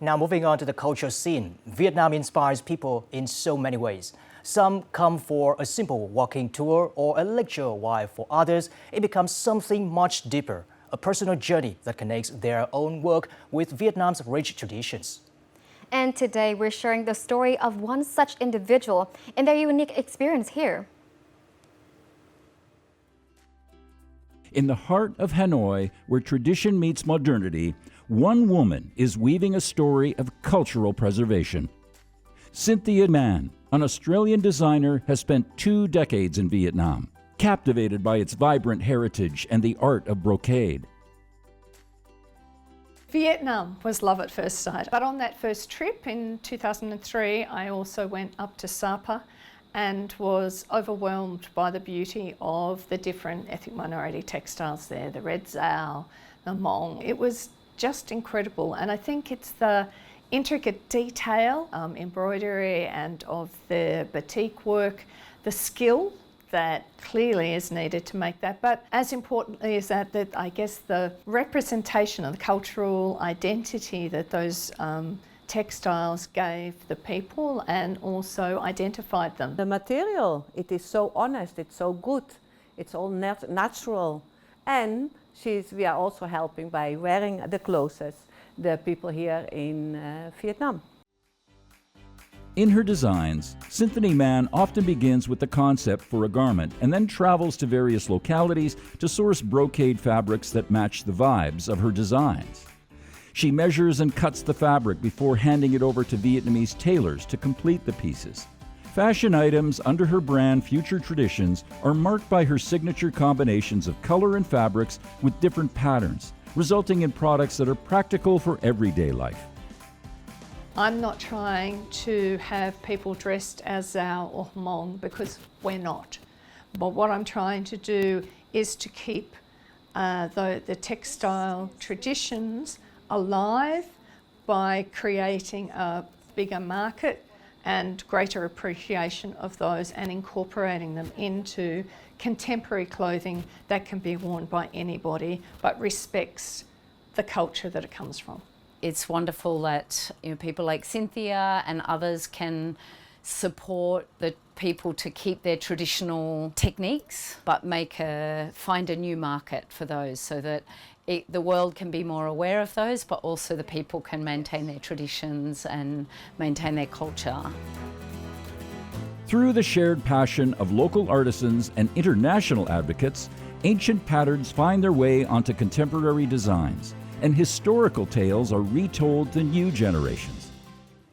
Now moving on to the cultural scene, Vietnam inspires people in so many ways. Some come for a simple walking tour or a lecture, while for others it becomes something much deeper, a personal journey that connects their own work with Vietnam's rich traditions. And today we're sharing the story of one such individual and their unique experience here. In the heart of Hanoi, where tradition meets modernity, one woman is weaving a story of cultural preservation. Cynthia Mann, an Australian designer, has spent 2 decades in Vietnam, captivated by its vibrant heritage and the art of brocade. Vietnam was love at first sight, but on that first trip in 2003, I also went up to Sapa and was overwhelmed by the beauty of the different ethnic minority textiles there, the red zao, the Hmong. It was just incredible, and I think it's the intricate detail, embroidery and of the batik work, the skill that clearly is needed to make that. But as importantly is that I guess the representation of the cultural identity that those textiles gave the people and also identified them. The material, it is so honest, it's so good, it's all natural. And we are also helping by wearing the clothes, the people here in Vietnam. In her designs, Cynthia Mann often begins with the concept for a garment and then travels to various localities to source brocade fabrics that match the vibes of her designs. She measures and cuts the fabric before handing it over to Vietnamese tailors to complete the pieces. Fashion items under her brand Future Traditions are marked by her signature combinations of color and fabrics with different patterns, resulting in products that are practical for everyday life. I'm not trying to have people dressed as Zhao or Hmong because we're not. But what I'm trying to do is to keep the textile traditions alive by creating a bigger market and greater appreciation of those and incorporating them into contemporary clothing that can be worn by anybody but respects the culture that it comes from. It's wonderful that people like Cynthia and others can support the people to keep their traditional techniques but find a new market for those so that the world can be more aware of those, but also the people can maintain their traditions and maintain their culture. Through the shared passion of local artisans and international advocates, ancient patterns find their way onto contemporary designs, and historical tales are retold to new generations.